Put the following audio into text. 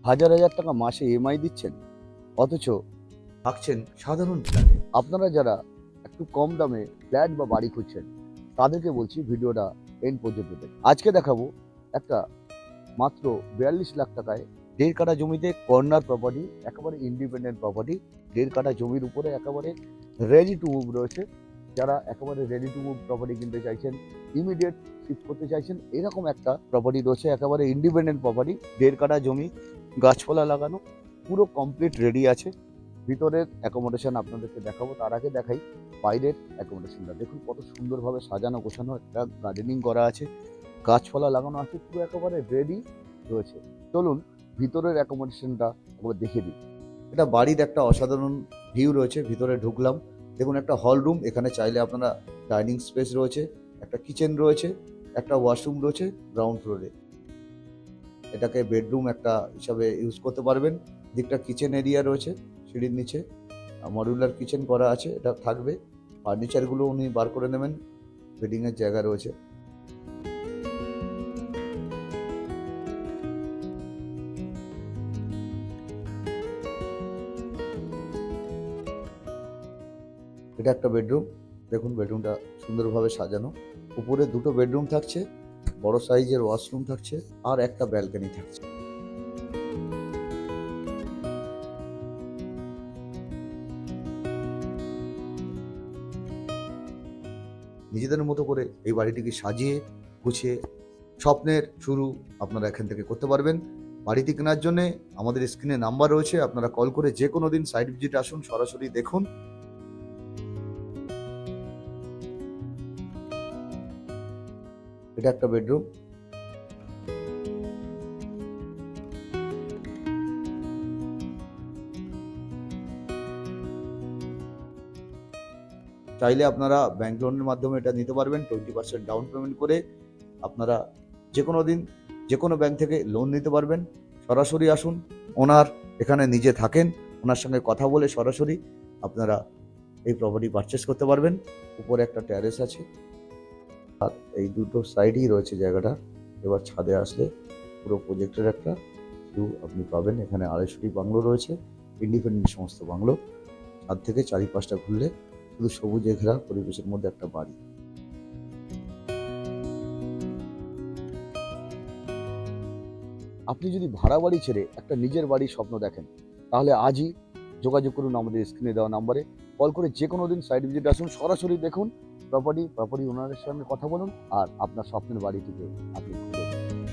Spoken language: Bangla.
হাজার হাজার টাকা মাসে ইএমআই দিচ্ছেন, অথচ থাকছেন সাধারণ ফ্ল্যাটে। আপনারা যারা একটু কম দামে ফ্ল্যাট বা বাড়ি খুঁজছেন, তাদেরকে বলছি ভিডিওটা এন্ড পর্যন্ত দেখুন। আজকে দেখাবো একটা মাত্র 42 লাখ টাকায় 1.5 কাঠা জমিতে কর্নার প্রপার্টি, একেবারে ইন্ডিপেন্ডেন্ট প্রপার্টি। 1.5 কাঠা জমির উপরে একেবারে রেডি টু মুভ রয়েছে। যারা একেবারে রেডি টু মুভ প্রপার্টি কিনতে চাইছেন, ইমিডিয়েট শিফট করতে চাইছেন, এরকম একটা প্রপার্টি রয়েছে। একেবারে ইন্ডিপেন্ডেন্ট প্রপার্টি, 1.5 কাঠা জমি, গাছপালা লাগানো, পুরো কমপ্লিট রেডি আছে। ভিতরের অ্যাকোমোডেশন আপনাদেরকে দেখাবো, তার আগে দেখাই বাইরের অ্যাকোমোডেশনটা। দেখুন কত সুন্দরভাবে সাজানো গোছানো, একটা গার্ডেনিং করা আছে, গাছপালা লাগানো আছে, পুরো একেবারে রেডি রয়েছে। চলুন ভিতরের অ্যাকোমোডেশনটা একবার দেখিয়ে দিই। এটা বাড়ির একটা অসাধারণ ভিউ রয়েছে। ভিতরে ঢুকলাম, দেখুন একটা হল রুম, এখানে চাইলে আপনারা ডাইনিং স্পেস রয়েছে, একটা কিচেন রয়েছে, একটা ওয়াশরুম রয়েছে গ্রাউন্ড ফ্লোরে। এটাকে বেডরুম একটা হিসাবে ইউজ করতে পারবেন। দিকটা কিচেন এরিয়া রয়েছে, সিঁড়ির নিচে মডিউলার কিচেন করা আছে, এটা থাকবে। ফার্নিচারগুলো উনি বার করে নেবেন, বেডিংয়ের জায়গা রয়েছে। এটা একটা বেডরুম, দেখুন বেডরুমটা সুন্দরভাবে সাজানো। উপরে দুটো বেডরুম থাকছে, বড় সাইজের ওয়াশরুম থাকছে, আর একটা ব্যালকনি থাকছে। নিজেদের মতো করে এই বাড়িটিকে সাজিয়ে গুছিয়ে স্বপ্নের শুরু আপনারা এখান থেকে করতে পারবেন। বাড়িটি কেনার জন্য আমাদের স্ক্রিনে নাম্বার রয়েছে, আপনারা কল করে যে কোনো দিন সাইট ভিজিট আসুন, সরাসরি দেখুন। এটা একটা বেডরুম, চাইলে আপনারা ব্যাংক লোনের মাধ্যমে এটা নিতে পারবেন। 20% ডাউন পেমেন্ট করে আপনারা যে কোনো দিন যে কোনো ব্যাংক থেকে লোন নিতে পারবেন। সরাসরি আসুন, ওনার এখানে নিজে থাকেন, ওনার সঙ্গে কথা বলে সরাসরি আপনারা এই প্রপার্টি পারচেস করতে পারবেন। উপরে একটা ট্যারেস আছে, আর এই দুটো সাইডই রয়েছে জায়গাটা। এবার ছাদে আসলে পুরো প্রজেক্টের একটা ভিউ আপনি পাবেন। এখানে 250টি বাংলো রয়েছে, ইন্ডিপেন্ডেন্ট সমস্ত বাংলো। ছাদ থেকে চারিপাশটা ঘুরলে শুধু সবুজে ঘেরা পরিবেশের মধ্যে একটা বাড়ি। আপনি যদি ভাড়া বাড়ি ছেড়ে একটা নিজের বাড়ির স্বপ্ন দেখেন, তাহলে আজই যোগাযোগ করুন আমাদের স্ক্রিনে দেওয়া নাম্বারে। কল করে যে কোনো দিন সাইট ভিজিট আসুন, সরাসরি দেখুন প্রপার্টি ওনারের সঙ্গে কথা বলুন, আর আপনার স্বপ্নের বাড়িটিকে আপনি